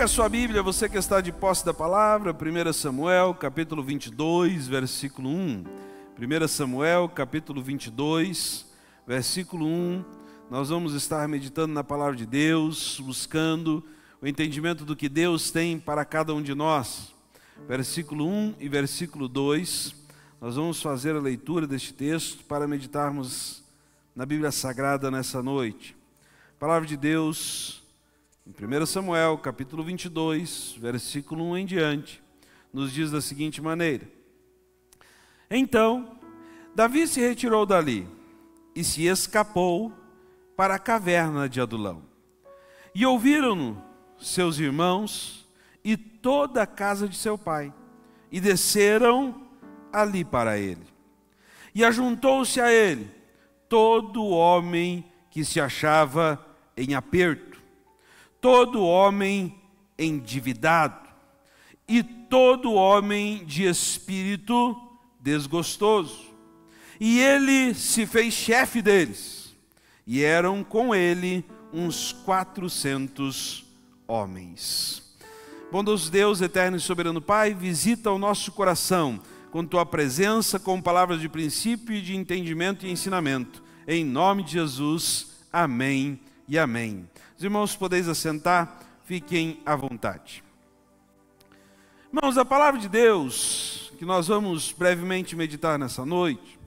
Pega a sua Bíblia, você que está de posse da palavra, 1 Samuel, capítulo 22, versículo 1. 1 Samuel, capítulo 22, versículo 1. Nós vamos estar meditando na palavra de Deus, buscando o entendimento do que Deus tem para cada um de nós. Versículo 1 e versículo 2, nós vamos fazer a leitura deste texto para meditarmos na Bíblia Sagrada nessa noite. A palavra de Deus, em 1 Samuel, capítulo 22, versículo 1 em diante, nos diz da seguinte maneira: Então, Davi se retirou dali e se escapou para a caverna de Adulão. E ouviram-no seus irmãos e toda a casa de seu pai, e desceram ali para ele. E ajuntou-se a ele todo homem que se achava em aperto, todo homem endividado, e todo homem de espírito desgostoso. E ele se fez chefe deles, e eram com ele uns 400 homens. Bondoso Deus, eterno e soberano Pai, visita o nosso coração com Tua presença, com palavras de princípio e de entendimento e ensinamento. Em nome de Jesus, amém e amém. Os irmãos, podeis assentar, fiquem à vontade. Irmãos, a palavra de Deus, que nós vamos brevemente meditar nessa noite,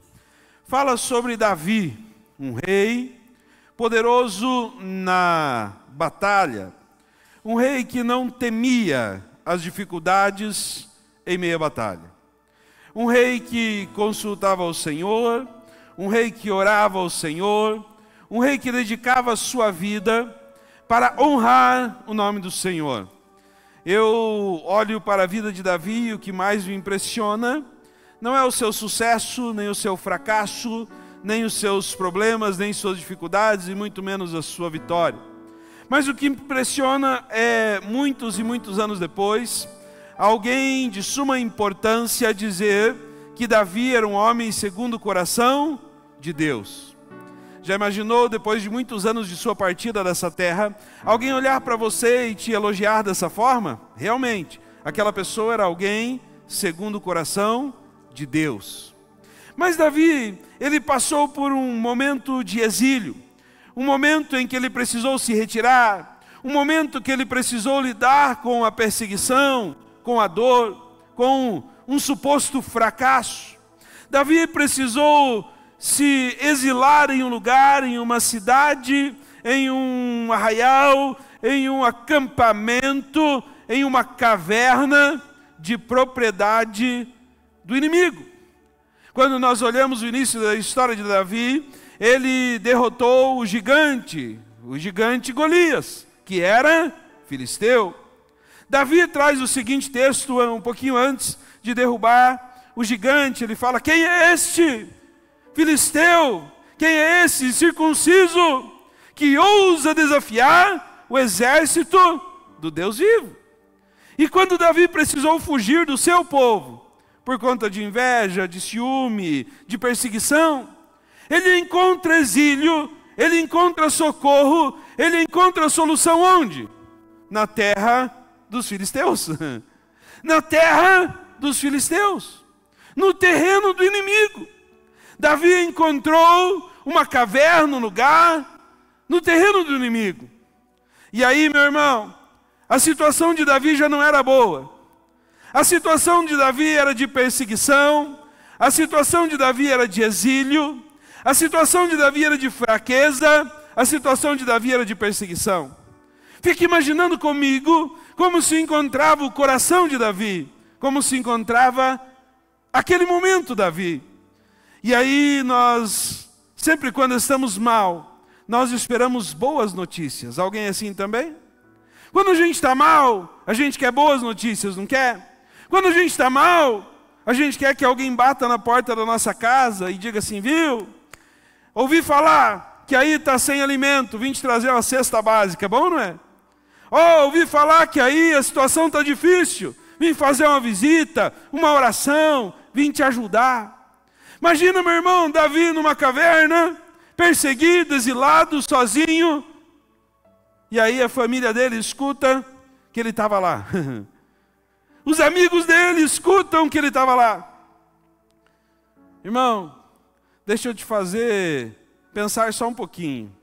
fala sobre Davi, um rei poderoso na batalha, um rei que não temia as dificuldades em meio à batalha, um rei que consultava ao Senhor, um rei que orava ao Senhor, um rei que dedicava a sua vida para honrar o nome do Senhor. Eu olho para a vida de Davi e o que mais me impressiona não é o seu sucesso, nem o seu fracasso, nem os seus problemas, nem suas dificuldades e muito menos a sua vitória. Mas o que me impressiona é, muitos e muitos anos depois, alguém de suma importância dizer que Davi era um homem segundo o coração de Deus. Já imaginou, depois de muitos anos de sua partida dessa terra, alguém olhar para você e te elogiar dessa forma? Realmente, aquela pessoa era alguém segundo o coração de Deus. Mas Davi, ele passou por um momento de exílio, um momento em que ele precisou se retirar, um momento que ele precisou lidar com a perseguição, com a dor, com um suposto fracasso. Davi precisou se exilar em um lugar, em uma cidade, em um arraial, em um acampamento, em uma caverna de propriedade do inimigo. Quando nós olhamos o início da história de Davi, ele derrotou o gigante Golias, que era filisteu. Davi traz o seguinte texto um pouquinho antes de derrubar o gigante. Ele fala: quem é este filisteu? Quem é esse circunciso que ousa desafiar o exército do Deus vivo? E quando Davi precisou fugir do seu povo, por conta de inveja, de ciúme, de perseguição, ele encontra exílio, ele encontra socorro, ele encontra solução onde? Na terra dos filisteus. Na terra dos filisteus. No terreno do inimigo. Davi encontrou uma caverna, um lugar, no terreno do inimigo. E aí, meu irmão, a situação de Davi já não era boa. A situação de Davi era de perseguição, a situação de Davi era de exílio, a situação de Davi era de fraqueza, a situação de Davi era de perseguição. Fique imaginando comigo como se encontrava o coração de Davi, como se encontrava aquele momento Davi. E aí nós, sempre quando estamos mal, nós esperamos boas notícias. Alguém é assim também? Quando a gente está mal, a gente quer boas notícias, não quer? Quando a gente está mal, a gente quer que alguém bata na porta da nossa casa e diga assim: viu? Ouvi falar que aí está sem alimento, vim te trazer uma cesta básica, bom, não é? Ouvi falar que aí a situação está difícil, vim fazer uma visita, uma oração, vim te ajudar. Imagina, meu irmão, Davi numa caverna, perseguido, exilado, sozinho. E aí a família dele escuta que ele estava lá. Os amigos dele escutam que ele estava lá. Irmão, deixa eu te fazer pensar só um pouquinho.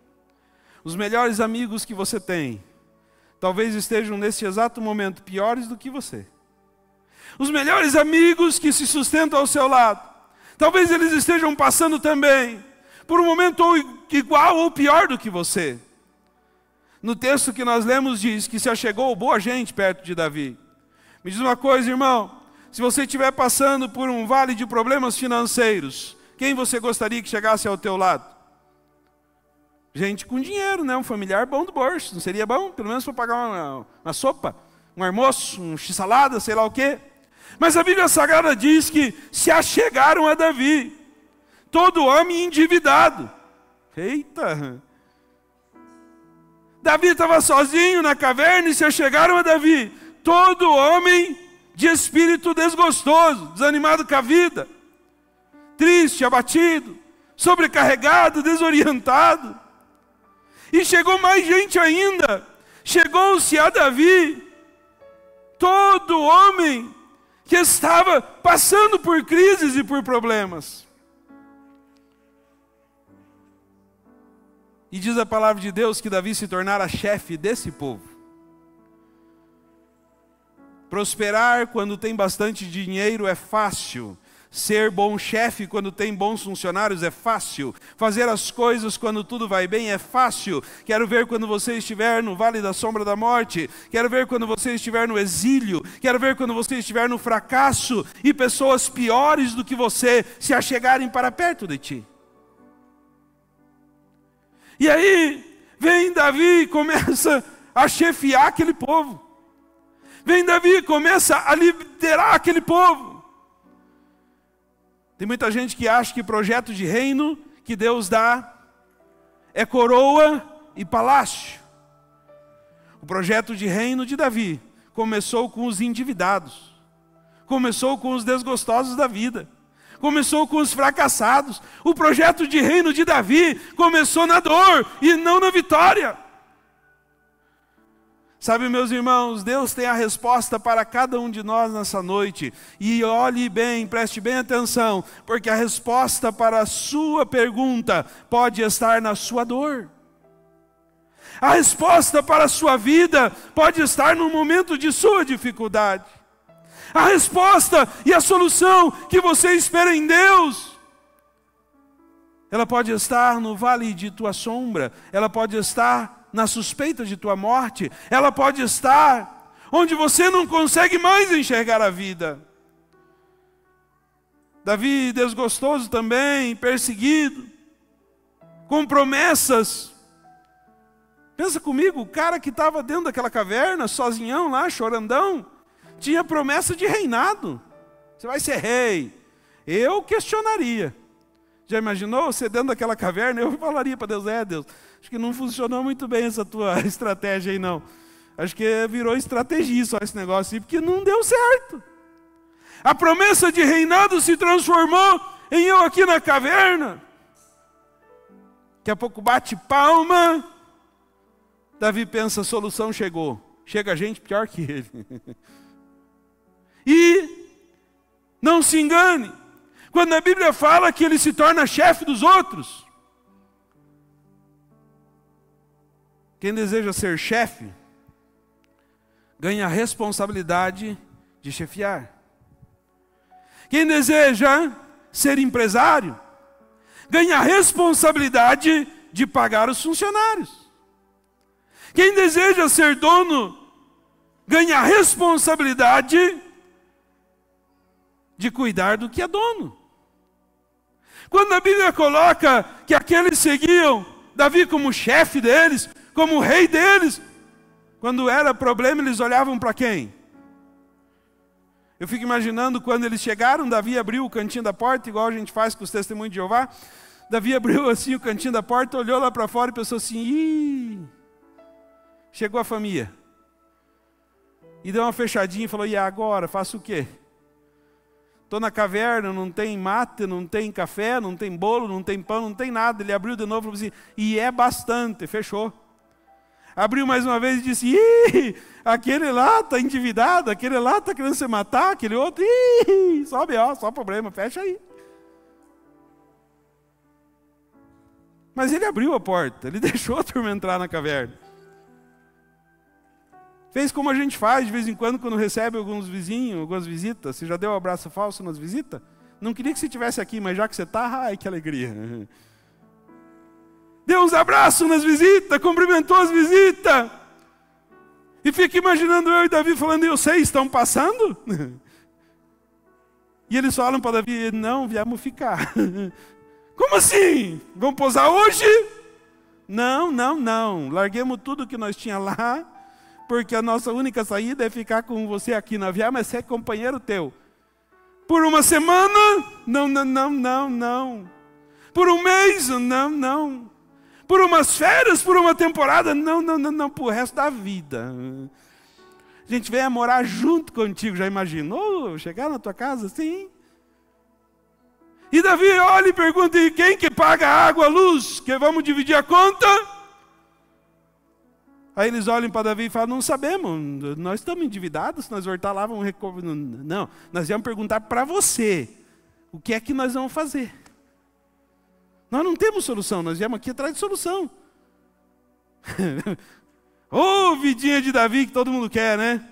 Os melhores amigos que você tem, talvez estejam nesse exato momento piores do que você. Os melhores amigos que se sustentam ao seu lado, talvez eles estejam passando também por um momento ou igual ou pior do que você. No texto que nós lemos diz que se achegou boa gente perto de Davi. Me diz uma coisa, irmão, se você estiver passando por um vale de problemas financeiros, quem você gostaria que chegasse ao teu lado? Gente com dinheiro, né? Um familiar bom do bolso. Não seria bom? Pelo menos para pagar uma sopa, um almoço, um x-salada, sei lá o quê. Mas a Bíblia Sagrada diz que se achegaram a Davi, todo homem endividado. Eita! Davi estava sozinho na caverna e se achegaram a Davi, todo homem de espírito desgostoso, desanimado com a vida, triste, abatido, sobrecarregado, desorientado. E chegou mais gente ainda, chegou-se a Davi, todo homem que estava passando por crises e por problemas. E diz a palavra de Deus que Davi se tornara chefe desse povo. Prosperar quando tem bastante dinheiro é fácil. Ser bom chefe quando tem bons funcionários é fácil. Fazer as coisas quando tudo vai bem é fácil. Quero ver quando você estiver no vale da sombra da morte. Quero ver quando você estiver no exílio. Quero ver quando você estiver no fracasso e pessoas piores do que você se achegarem para perto de ti. E aí vem Davi e começa a chefiar aquele povo. Vem Davi e começa a liderar aquele povo. Tem muita gente que acha que projeto de reino que Deus dá é coroa e palácio. O projeto de reino de Davi começou com os endividados, começou com os desgostosos da vida, começou com os fracassados. O projeto de reino de Davi começou na dor e não na vitória. Sabe, meus irmãos, Deus tem a resposta para cada um de nós nessa noite. E olhe bem, preste bem atenção, porque a resposta para a sua pergunta pode estar na sua dor. A resposta para a sua vida pode estar no momento de sua dificuldade. A resposta e a solução que você espera em Deus, ela pode estar no vale de tua sombra, ela pode estar na suspeita de tua morte, ela pode estar onde você não consegue mais enxergar a vida. Davi, desgostoso também, perseguido, com promessas. Pensa comigo, o cara que estava dentro daquela caverna, sozinhão lá, chorandão, tinha promessa de reinado. Você vai ser rei. Eu questionaria. Já imaginou você dentro daquela caverna? Eu falaria para Deus, Deus, acho que não funcionou muito bem essa tua estratégia aí não. Acho que virou estratégia só esse negócio aí, porque não deu certo. A promessa de reinado se transformou em eu aqui na caverna. Daqui a pouco bate palma. Davi pensa, a solução chegou. Chega gente pior que ele. E não se engane. Quando a Bíblia fala que ele se torna chefe dos outros, quem deseja ser chefe, ganha a responsabilidade de chefiar. Quem deseja ser empresário, ganha a responsabilidade de pagar os funcionários. Quem deseja ser dono, ganha a responsabilidade de cuidar do que é dono. Quando a Bíblia coloca que aqueles seguiam Davi como chefe deles, como rei deles, quando era problema eles olhavam para quem? Eu fico imaginando quando eles chegaram, Davi abriu o cantinho da porta, igual a gente faz com os testemunhos de Jeová. Davi abriu assim o cantinho da porta, olhou lá para fora e pensou assim, chegou a família. E deu uma fechadinha e falou, e agora, faço o quê? Estou na caverna, não tem mate, não tem café, não tem bolo, não tem pão, não tem nada. Ele abriu de novo e falou assim, e é bastante, fechou. Abriu mais uma vez e disse: ih, aquele lá está endividado, aquele lá está querendo se matar, aquele outro, ih, só problema, fecha aí. Mas ele abriu a porta, ele deixou a turma entrar na caverna. Fez como a gente faz de vez em quando recebe alguns vizinhos, algumas visitas. Você já deu um abraço falso nas visitas? Não queria que você estivesse aqui, mas já que você está, ai que alegria. Deu uns abraços nas visitas, cumprimentou as visitas. E fica imaginando eu e Davi falando: e vocês estão passando? E eles falam para Davi: não, viemos ficar. Como assim? Vamos posar hoje? Não. Larguemos tudo que nós tínhamos lá, porque a nossa única saída é ficar com você aqui na viagem, mas ser companheiro teu. Por uma semana? Não. Por um mês? Não. Por umas férias? Por uma temporada? Não. Por o resto da vida. A gente vem a morar junto contigo, já imaginou chegar na tua casa assim? E Davi olha e pergunta: e quem que paga a água, a luz? Que vamos dividir a conta? Aí eles olham para Davi e falam: não sabemos, nós estamos endividados, se nós voltar lá vamos recover. Não, nós íamos perguntar para você, o que é que nós vamos fazer? Nós não temos solução, nós viemos aqui atrás de solução. Ô, vidinha de Davi que todo mundo quer, né?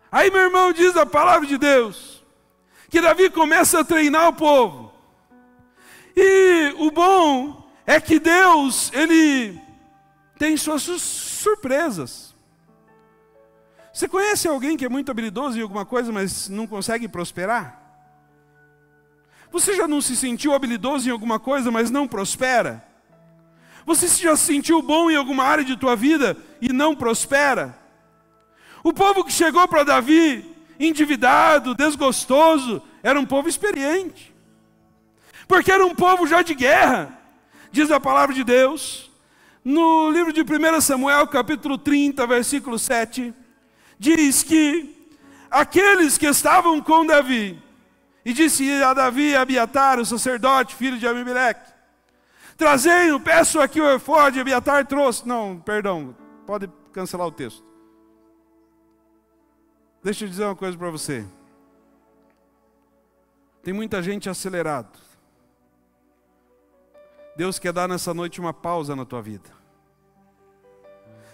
Aí, meu irmão, diz a palavra de Deus, que Davi começa a treinar o povo. E o bom é que Deus, Ele tem suas surpresas. Você conhece alguém que é muito habilidoso em alguma coisa, mas não consegue prosperar? Você já não se sentiu habilidoso em alguma coisa, mas não prospera? Você já se sentiu bom em alguma área de tua vida e não prospera? O povo que chegou para Davi, endividado, desgostoso, era um povo experiente. Porque era um povo já de guerra. Diz a palavra de Deus, no livro de 1 Samuel, capítulo 30, versículo 7, diz que aqueles que estavam com Davi, e disse a Davi, Abiatar, o sacerdote, filho de Abimeleque: trazei-o, peço aqui o efode. Abiatar trouxe. Não, perdão, pode cancelar o texto. Deixa eu dizer uma coisa para você. Tem muita gente acelerado. Deus quer dar nessa noite uma pausa na tua vida.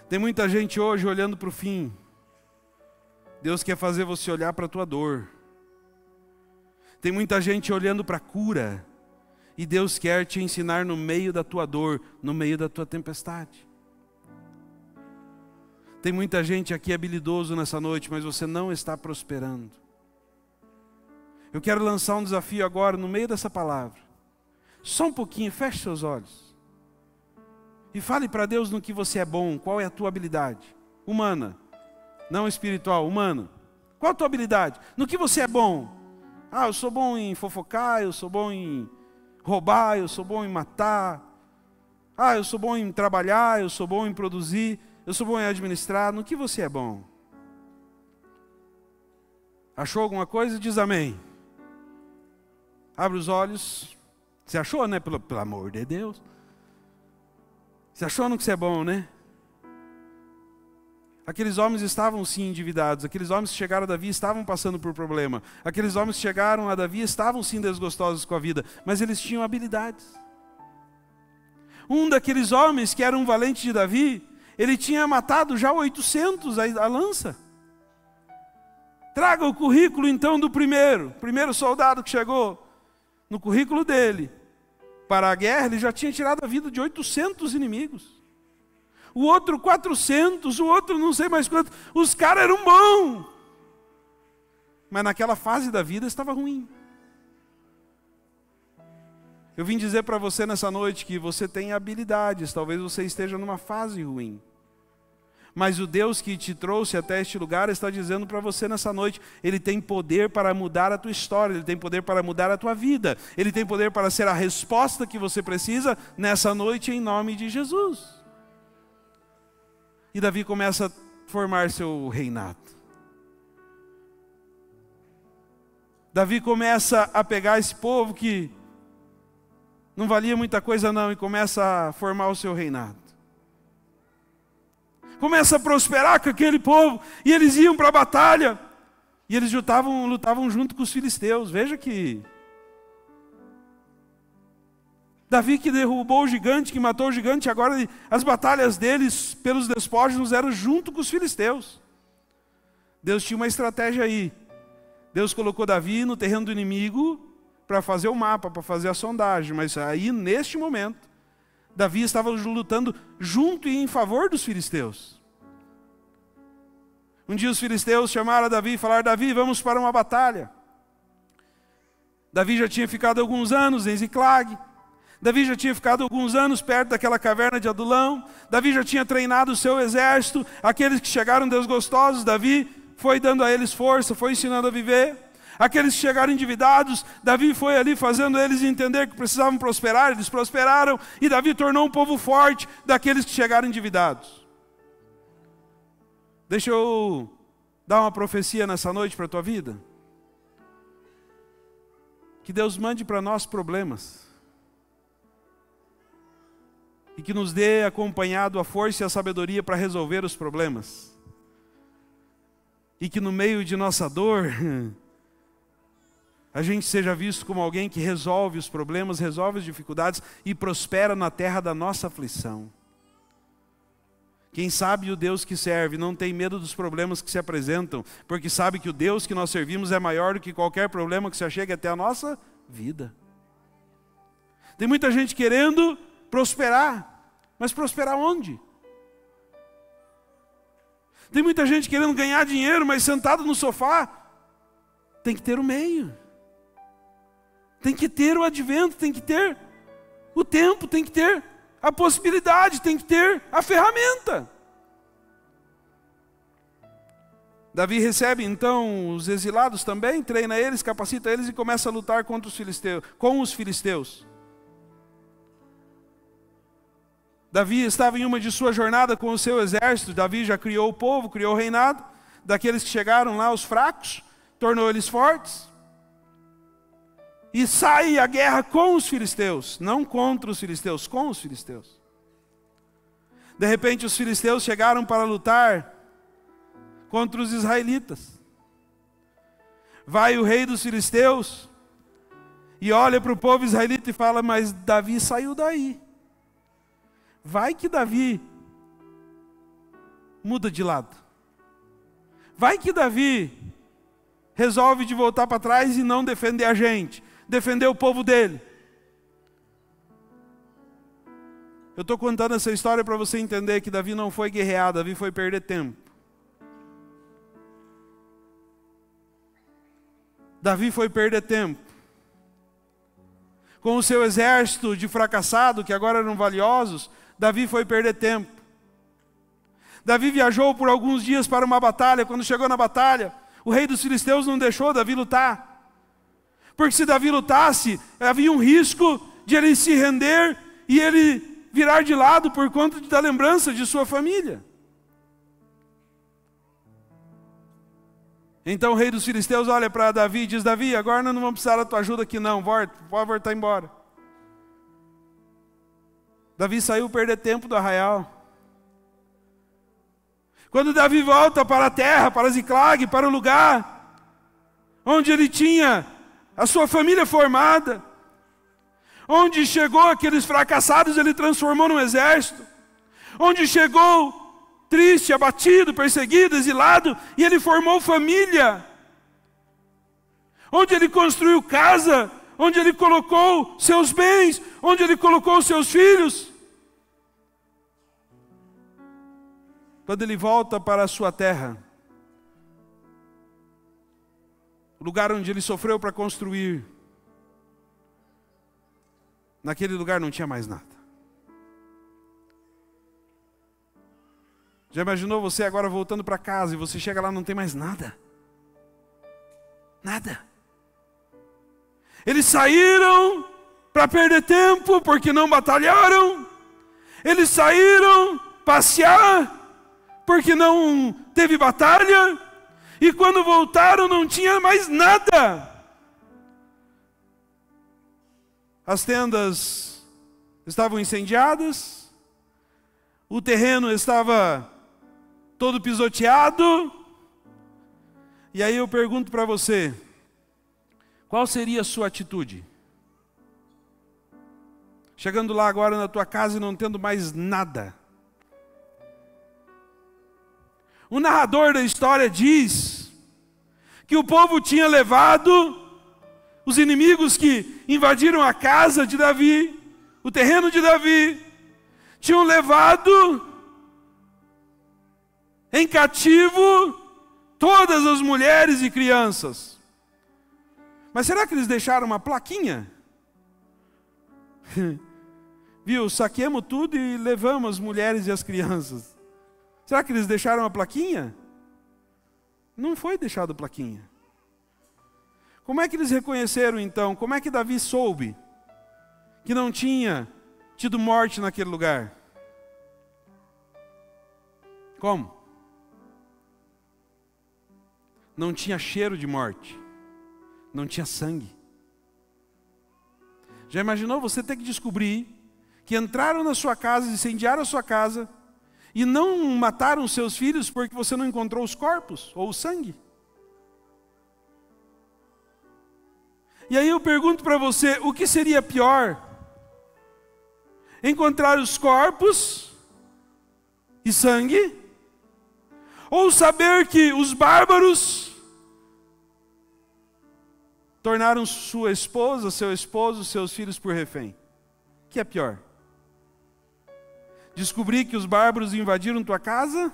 Tem muita gente hoje olhando para o fim. Deus quer fazer você olhar para a tua dor. Tem muita gente olhando para a cura. E Deus quer te ensinar no meio da tua dor, no meio da tua tempestade. Tem muita gente aqui habilidoso nessa noite, mas você não está prosperando. Eu quero lançar um desafio agora no meio dessa palavra. Só um pouquinho, feche seus olhos. E fale para Deus no que você é bom, qual é a tua habilidade. Humana, não espiritual, humana. Qual a tua habilidade? No que você é bom? Ah, eu sou bom em fofocar, eu sou bom em roubar, eu sou bom em matar. Ah, eu sou bom em trabalhar, eu sou bom em produzir, eu sou bom em administrar. No que você é bom? Achou alguma coisa? Diz amém. Abre os olhos. Você achou, né? Pelo amor de Deus. Você achou no que você é bom, né? Aqueles homens estavam sim endividados. Aqueles homens que chegaram a Davi estavam passando por problema. Aqueles homens que chegaram a Davi estavam sim desgostosos com a vida. Mas eles tinham habilidades. Um daqueles homens que era um valente de Davi, ele tinha matado já 800 a lança. Traga o currículo então do primeiro soldado que chegou. No currículo dele, para a guerra, ele já tinha tirado a vida de 800 inimigos. O outro 400, o outro não sei mais quanto. Os caras eram bons. Mas naquela fase da vida estava ruim. Eu vim dizer para você nessa noite que você tem habilidades. Talvez você esteja numa fase ruim. Mas o Deus que te trouxe até este lugar está dizendo para você nessa noite, Ele tem poder para mudar a tua história, Ele tem poder para mudar a tua vida, Ele tem poder para ser a resposta que você precisa nessa noite em nome de Jesus. E Davi começa a formar seu reinado. Davi começa a pegar esse povo que não valia muita coisa não, e começa a formar o seu reinado. Começa a prosperar com aquele povo, e eles iam para a batalha, e eles lutavam junto com os filisteus. Veja que Davi, que derrubou o gigante, que matou o gigante, agora as batalhas deles pelos despojos eram junto com os filisteus. Deus tinha uma estratégia aí. Deus colocou Davi no terreno do inimigo para fazer o mapa, para fazer a sondagem. Mas aí, neste momento, Davi estava lutando junto e em favor dos filisteus. Um dia os filisteus chamaram a Davi e falaram: Davi, vamos para uma batalha. Davi já tinha ficado alguns anos em Ziclag. Davi já tinha ficado alguns anos perto daquela caverna de Adulão. Davi já tinha treinado o seu exército. Aqueles que chegaram desgostosos, Davi foi dando a eles força, foi ensinando a viver. Aqueles que chegaram endividados, Davi foi ali fazendo eles entender que precisavam prosperar. Eles prosperaram e Davi tornou um povo forte daqueles que chegaram endividados. Deixa eu dar uma profecia nessa noite para a tua vida. Que Deus mande para nós problemas. E que nos dê acompanhado a força e a sabedoria para resolver os problemas. E que no meio de nossa dor, a gente seja visto como alguém que resolve os problemas, resolve as dificuldades e prospera na terra da nossa aflição. Quem sabe o Deus que serve não tem medo dos problemas que se apresentam, porque sabe que o Deus que nós servimos é maior do que qualquer problema que se achegue até a nossa vida. Tem muita gente querendo prosperar, mas prosperar onde? Tem muita gente querendo ganhar dinheiro, mas sentado no sofá. Tem que ter o meio. Tem que ter o advento, tem que ter o tempo, tem que ter a possibilidade, tem que ter a ferramenta. Davi recebe então os exilados também, treina eles, capacita eles e começa a lutar contra os filisteus, com os filisteus. Davi estava em uma de sua jornada com o seu exército. Davi já criou o povo, criou o reinado. Daqueles que chegaram lá, os fracos, tornou eles fortes. E sai a guerra com os filisteus, não contra os filisteus, com os filisteus. De repente os filisteus chegaram para lutar contra os israelitas. Vai o rei dos filisteus e olha para o povo israelita e fala: mas Davi saiu daí. Vai que Davi muda de lado. Vai que Davi resolve de voltar para trás e não defender a gente, defender o povo dele. Eu estou contando essa história para você entender que Davi não foi guerrear, Davi foi perder tempo. Davi foi perder tempo. Com o seu exército de fracassado, que agora eram valiosos, Davi foi perder tempo. Davi viajou por alguns dias para uma batalha. Quando chegou na batalha, o rei dos filisteus não deixou Davi lutar. Porque se Davi lutasse, havia um risco de ele se render e ele virar de lado por conta da lembrança de sua família. Então o rei dos filisteus olha para Davi e diz: Davi, agora nós não vamos precisar da tua ajuda aqui não, pode voltar embora. Davi saiu perder tempo do arraial. Quando Davi volta para a terra, para Ziclag, para o lugar onde ele tinha a sua família formada, onde chegou aqueles fracassados, ele transformou num exército, onde chegou triste, abatido, perseguido, exilado, e ele formou família, onde ele construiu casa, onde ele colocou seus bens, onde ele colocou seus filhos. Quando ele volta para a sua terra, o lugar onde ele sofreu para construir, naquele lugar não tinha mais nada. Já imaginou você agora voltando para casa e você chega lá e não tem mais nada? Nada. Eles saíram para perder tempo porque não batalharam. Eles saíram passear porque não teve batalha. E quando voltaram não tinha mais nada. as tendas estavam incendiadas, o terreno estava todo pisoteado. E aí eu pergunto para você, qual seria a sua atitude? Chegando lá agora na tua casa e não tendo mais nada. O narrador da história diz que o povo tinha levado os inimigos que invadiram a casa de Davi, o terreno de Davi, tinham levado em cativo todas as mulheres e crianças. Mas será que eles deixaram uma plaquinha? Viu, saquemos tudo e levamos as mulheres e as crianças. Será que eles deixaram uma plaquinha? Não foi deixado plaquinha. Como é que eles reconheceram então? Como é que Davi soube que não tinha tido morte naquele lugar? Como? Não tinha cheiro de morte. Não tinha sangue. Já imaginou você ter que descobrir que entraram na sua casa, incendiaram a sua casa e não mataram os seus filhos porque você não encontrou os corpos ou o sangue? E aí eu pergunto para você, o que seria pior? Encontrar os corpos e sangue? Ou saber que os bárbaros tornaram sua esposa, seu esposo, seus filhos por refém? O que é pior? Descobrir que os bárbaros invadiram tua casa,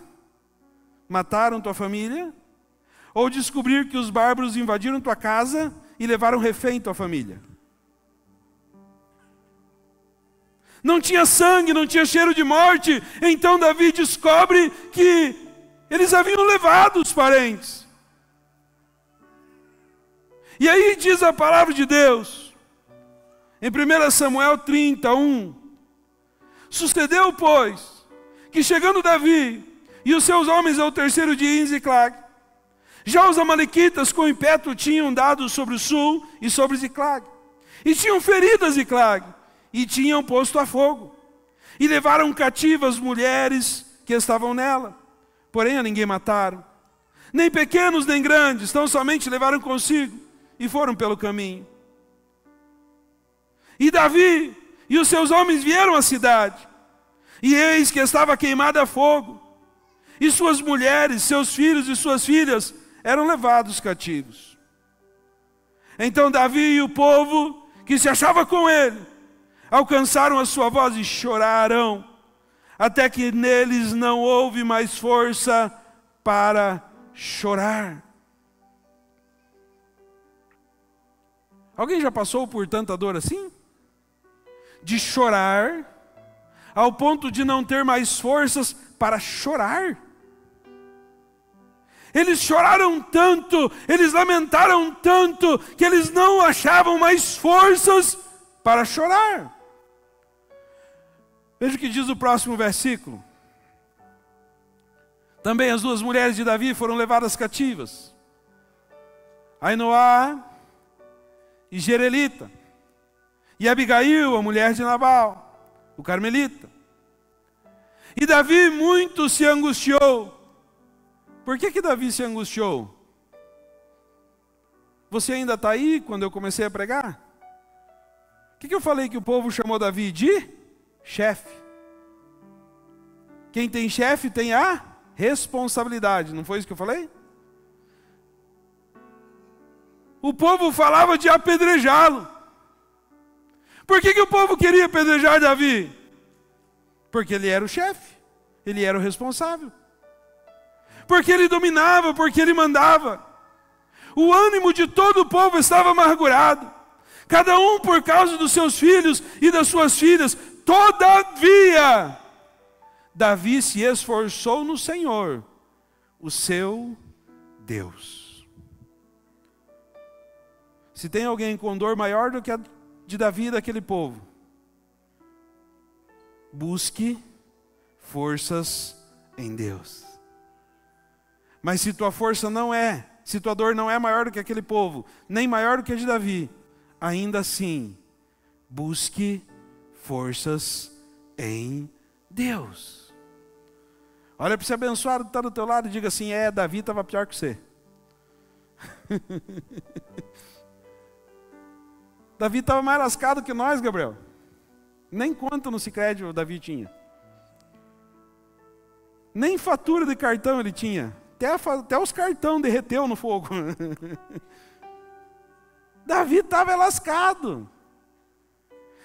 mataram tua família? Ou descobrir que os bárbaros invadiram tua casa e levaram refém tua família? Não tinha sangue, não tinha cheiro de morte. Então Davi descobre que eles haviam levado os parentes. E aí diz a palavra de Deus, em 1 Samuel 30:1, sucedeu, pois, que chegando Davi e os seus homens ao terceiro dia em Ziclag, já os amalequitas com impeto tinham dado sobre o sul e sobre Ziclag, e tinham ferido a Ziclag, e tinham posto a fogo, e levaram cativas as mulheres que estavam nela, porém a ninguém mataram, nem pequenos nem grandes, tão somente levaram consigo, e foram pelo caminho. E Davi e os seus homens vieram à cidade, e eis que estava queimada a fogo, e suas mulheres, seus filhos e suas filhas eram levados cativos. Então Davi e o povo que se achava com ele alcançaram a sua voz e choraram, até que neles não houve mais força para chorar. Alguém já passou por tanta dor assim? De chorar ao ponto de não ter mais forças para chorar? Eles choraram tanto, eles lamentaram tanto, que eles não achavam mais forças para chorar. Veja o que diz o próximo versículo. Também as duas mulheres de Davi foram levadas cativas, Ainoá e Jerelita, e Abigail, a mulher de Nabal, o carmelita. E Davi muito se angustiou. Por que Davi se angustiou? Você ainda está aí quando eu comecei a pregar? O que eu falei que o povo chamou Davi de chefe? Quem tem chefe tem a responsabilidade, não foi isso que eu falei? O povo falava de apedrejá-lo. Por que o povo queria apedrejar Davi? Porque ele era o chefe, ele era o responsável. Porque ele dominava, porque ele mandava. O ânimo de todo o povo estava amargurado, cada um por causa dos seus filhos e das suas filhas. Todavia, Davi se esforçou no Senhor, o seu Deus. Se tem alguém com dor maior do que a de Davi e daquele povo, busque forças em Deus. Mas se tua força não é, se tua dor não é maior do que aquele povo, nem maior do que a de Davi, ainda assim, busque forças em Deus. Olha para esse abençoado que está do teu lado e diga assim: Davi estava pior que você. Davi estava mais lascado que nós, Gabriel. Nem conta no Sicredi o Davi tinha. Nem fatura de cartão ele tinha. Até os cartão derreteu no fogo. Davi estava lascado.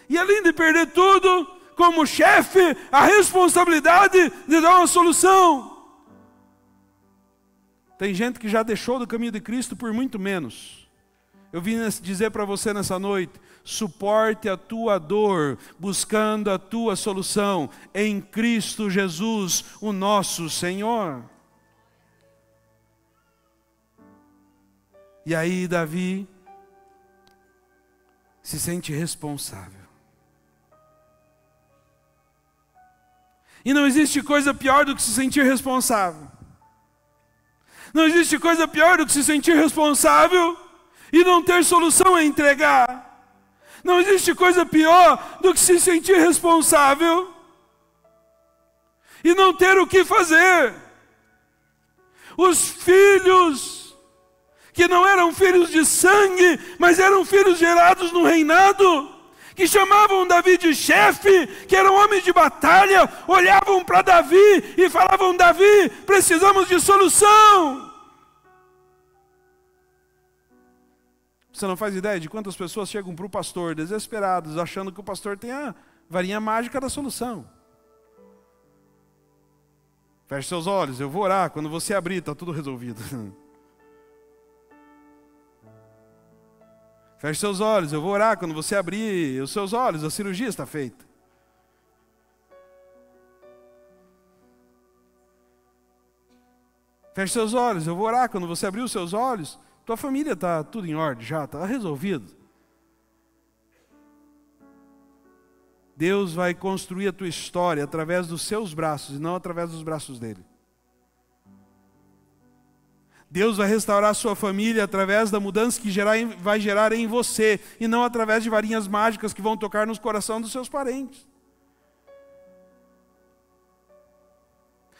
E além de perder tudo, como chefe, a responsabilidade de dar uma solução. Tem gente que já deixou do caminho de Cristo por muito menos. Eu vim dizer para você nessa noite: suporte a tua dor, buscando a tua solução em Cristo Jesus, o nosso Senhor. E aí Davi se sente responsável. E não existe coisa pior do que se sentir responsável. Não existe coisa pior do que se sentir responsável e não ter solução a entregar. Não existe coisa pior do que se sentir responsável e não ter o que fazer. Os filhos, que não eram filhos de sangue, mas eram filhos gerados no reinado, que chamavam Davi de chefe, que eram homens de batalha, olhavam para Davi e falavam: Davi, precisamos de solução. Você não faz ideia de quantas pessoas chegam para o pastor desesperados, achando que o pastor tem a varinha mágica da solução. Feche seus olhos, eu vou orar, quando você abrir está tudo resolvido. Feche seus olhos, eu vou orar, quando você abrir os seus olhos, a cirurgia está feita. Feche seus olhos, eu vou orar, quando você abrir os seus olhos, tua família está tudo em ordem já, está resolvido. Deus vai construir a tua história através dos seus braços e não através dos braços dele. Deus vai restaurar a sua família através da mudança que vai gerar em você e não através de varinhas mágicas que vão tocar nos corações dos seus parentes.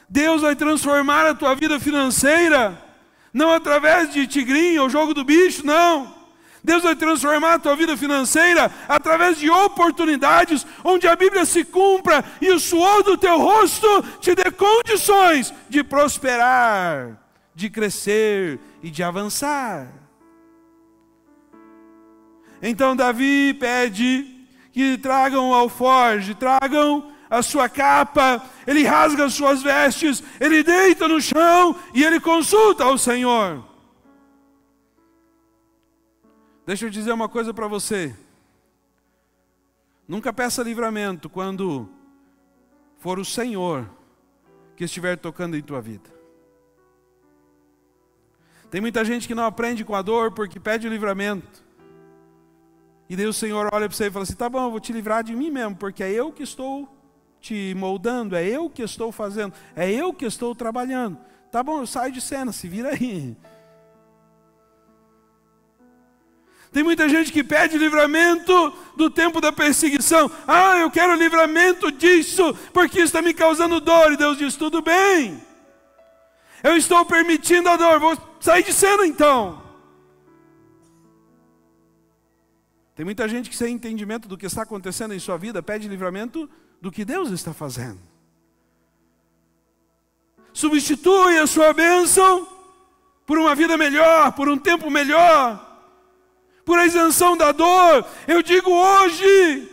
Deus vai transformar a tua vida financeira não através de tigrinho ou jogo do bicho, não. Deus vai transformar a tua vida financeira através de oportunidades onde a Bíblia se cumpra e o suor do teu rosto te dê condições de prosperar, de crescer e de avançar. Então Davi pede que tragam o alforje, tragam a sua capa, ele rasga as suas vestes, ele deita no chão e ele consulta ao Senhor. Deixa eu dizer uma coisa para você. Nunca peça livramento quando for o Senhor que estiver tocando em tua vida. Tem muita gente que não aprende com a dor porque pede livramento. E daí o Senhor olha para você e fala assim: tá bom, eu vou te livrar de mim mesmo, porque é eu que estou te moldando, é eu que estou fazendo, é eu que estou trabalhando. Tá bom, eu saio de cena, se vira aí. Tem muita gente que pede livramento do tempo da perseguição. Ah, eu quero livramento disso, porque isso está me causando dor. E Deus diz: tudo bem, eu estou permitindo a dor, vou sair de cena então. Tem muita gente que sem entendimento do que está acontecendo em sua vida pede livramento do que Deus está fazendo. Substitui a sua bênção por uma vida melhor, por um tempo melhor, por a isenção da dor. Eu digo hoje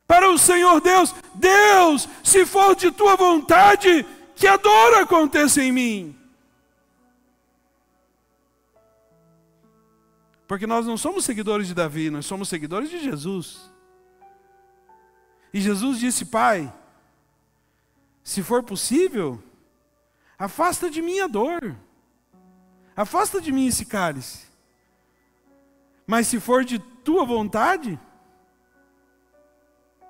para o Senhor Deus: Deus, se for de tua vontade, que a dor aconteça em mim. Porque nós não somos seguidores de Davi, nós somos seguidores de Jesus. E Jesus disse: Pai, se for possível, afasta de mim a dor, afasta de mim esse cálice. Mas se for de tua vontade,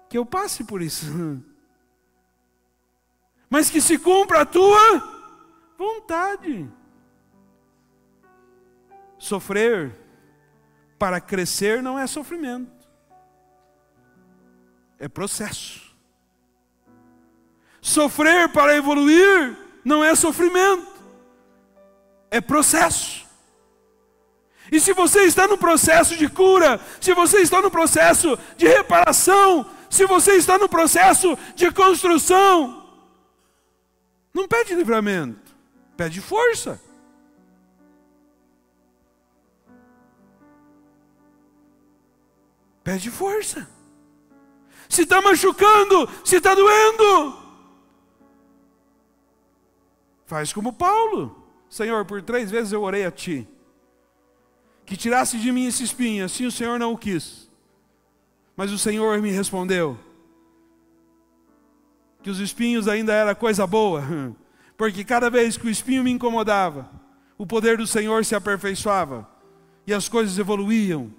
que eu passe por isso. Mas que se cumpra a tua vontade. Sofrer para crescer não é sofrimento. é processo. Sofrer para evoluir não é sofrimento, é processo. E se você está no processo de cura, se você está no processo de reparação, se você está no processo de construção, não pede livramento, pede força. Pede força. Se está machucando, se está doendo, faz como Paulo. Senhor, por 3 vezes eu orei a Ti, que tirasse de mim esse espinho. Assim o Senhor não o quis, mas o Senhor me respondeu que os espinhos ainda era coisa boa, porque cada vez que o espinho me incomodava, o poder do Senhor se aperfeiçoava, e as coisas evoluíam,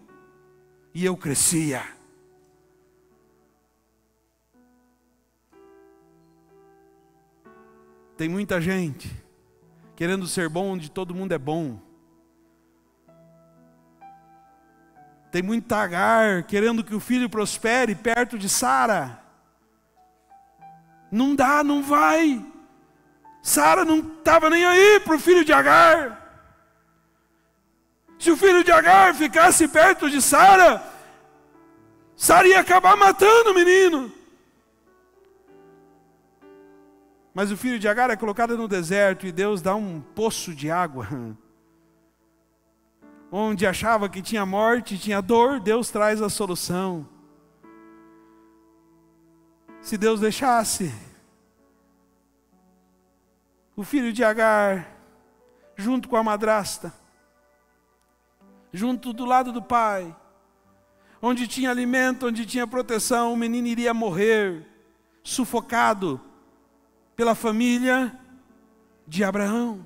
e eu crescia. Tem muita gente querendo ser bom onde todo mundo é bom. Tem muito Agar querendo que o filho prospere perto de Sara. Não dá, não vai. Sara não estava nem aí para o filho de Agar. Se o filho de Agar ficasse perto de Sara, Sara ia acabar matando o menino. Mas o filho de Agar é colocado no deserto e Deus dá um poço de água. Onde achava que tinha morte, tinha dor, Deus traz a solução. Se Deus deixasse o filho de Agar junto com a madrasta, junto do lado do pai, onde tinha alimento, onde tinha proteção, o menino iria morrer, sufocado pela família de Abraão.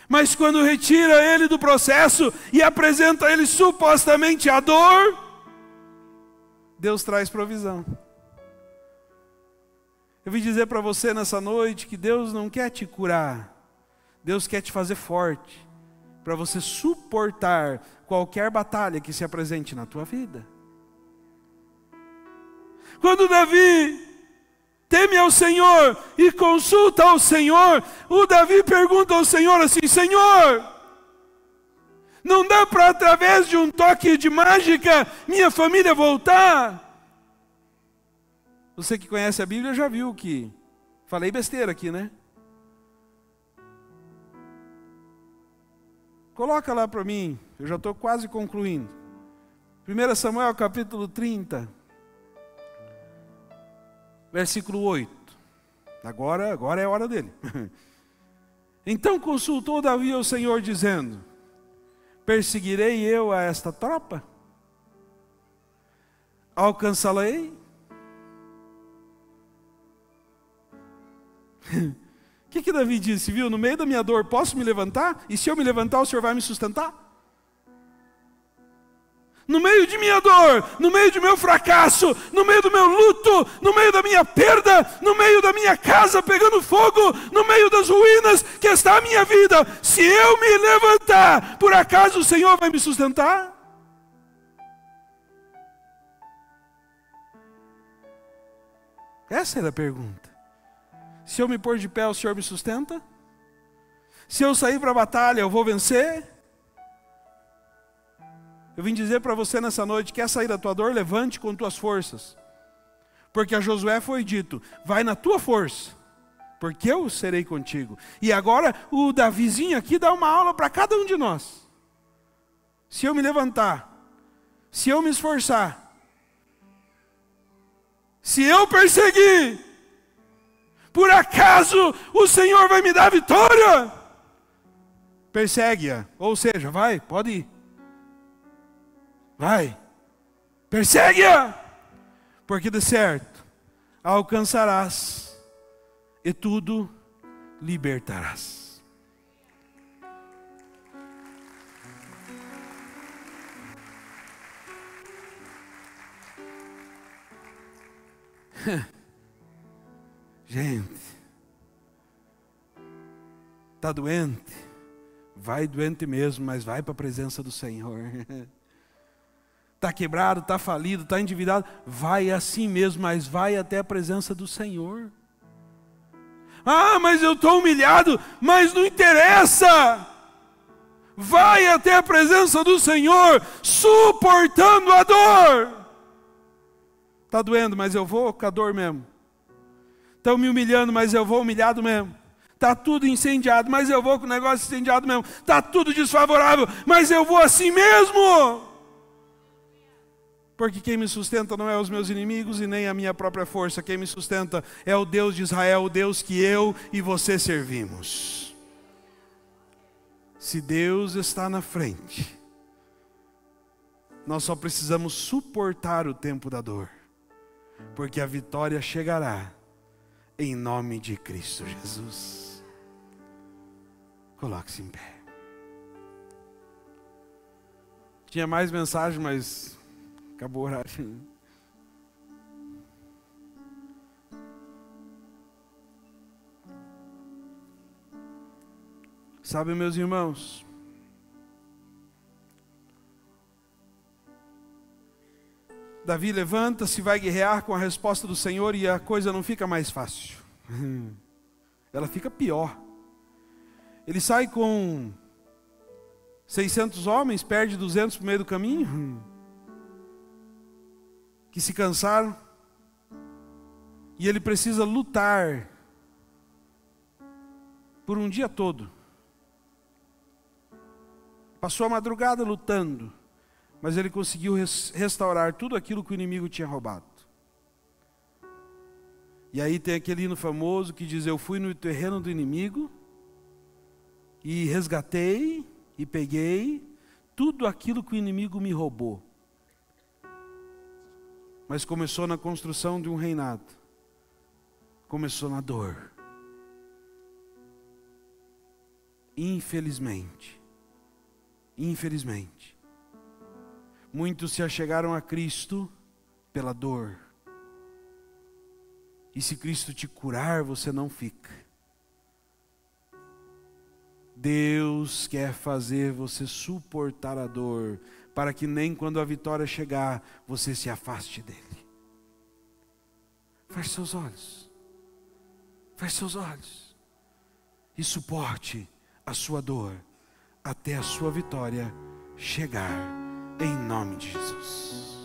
Mas quando retira ele do processo e apresenta a ele supostamente a dor, Deus traz provisão. Eu vim dizer para você nessa noite que Deus não quer te curar, Deus quer te fazer forte, para você suportar qualquer batalha que se apresente na tua vida. Quando Davi teme ao Senhor e consulta ao Senhor, o Davi pergunta ao Senhor assim: Senhor, não dá para através de um toque de mágica minha família voltar? Você que conhece a Bíblia já viu que falei besteira aqui, né? Coloca lá para mim, eu já estou quase concluindo. 1 Samuel capítulo 30. Versículo 8. Agora é a hora dele. Então consultou Davi ao Senhor, dizendo: perseguirei eu a esta tropa? Alcançá-la-ei? O que Davi disse? Viu? No meio da minha dor posso me levantar? E se eu me levantar, o Senhor vai me sustentar? No meio de minha dor, no meio do meu fracasso, no meio do meu luto, no meio da minha perda, no meio da minha casa pegando fogo, no meio das ruínas que está a minha vida, se eu me levantar, por acaso o Senhor vai me sustentar? Essa era a pergunta. Se eu me pôr de pé, o Senhor me sustenta? Se eu sair para a batalha, eu vou vencer? Eu vim dizer para você nessa noite: quer sair da tua dor? Levante com tuas forças. Porque a Josué foi dito: vai na tua força, porque eu serei contigo. E agora o Davizinho aqui dá uma aula para cada um de nós. Se eu me levantar, se eu me esforçar, se eu perseguir, por acaso o Senhor vai me dar vitória? Persegue-a, ou seja, vai, pode ir. Vai, persegue-a, porque de certo a alcançarás e tudo libertarás. Gente, está doente? Vai doente mesmo, mas vai para a presença do Senhor. está quebrado, está falido, está endividado, vai assim mesmo, mas vai até a presença do Senhor. Ah, mas eu estou humilhado, mas não interessa. Vai até a presença do Senhor, suportando a dor. Está doendo, mas eu vou com a dor mesmo. Estão me humilhando, mas eu vou humilhado mesmo. Está tudo incendiado, mas eu vou com o negócio incendiado mesmo. Está tudo desfavorável, mas eu vou assim mesmo. Porque quem me sustenta não é os meus inimigos e nem a minha própria força. Quem me sustenta é o Deus de Israel, o Deus que eu e você servimos. Se Deus está na frente, nós só precisamos suportar o tempo da dor, porque a vitória chegará em nome de Cristo Jesus. Coloque-se em pé. Tinha mais mensagem, mas acabou o horário. Sabe, meus irmãos, Davi levanta-se, vai guerrear com a resposta do Senhor e a coisa não fica mais fácil. Ela fica pior. Ele sai com 600 homens, perde 200 no meio do caminho, que se cansaram, e ele precisa lutar por um dia todo. Passou a madrugada lutando, mas ele conseguiu restaurar tudo aquilo que o inimigo tinha roubado. E aí tem aquele hino famoso que diz: eu fui no terreno do inimigo e resgatei e peguei tudo aquilo que o inimigo me roubou. Mas começou na construção de um reinado. Começou na dor. Infelizmente, muitos se achegaram a Cristo pela dor. E se Cristo te curar, você não fica. Deus quer fazer você suportar a dor, para que nem quando a vitória chegar, você se afaste dele. Feche seus olhos. Feche seus olhos. E suporte a sua dor até a sua vitória chegar, em nome de Jesus.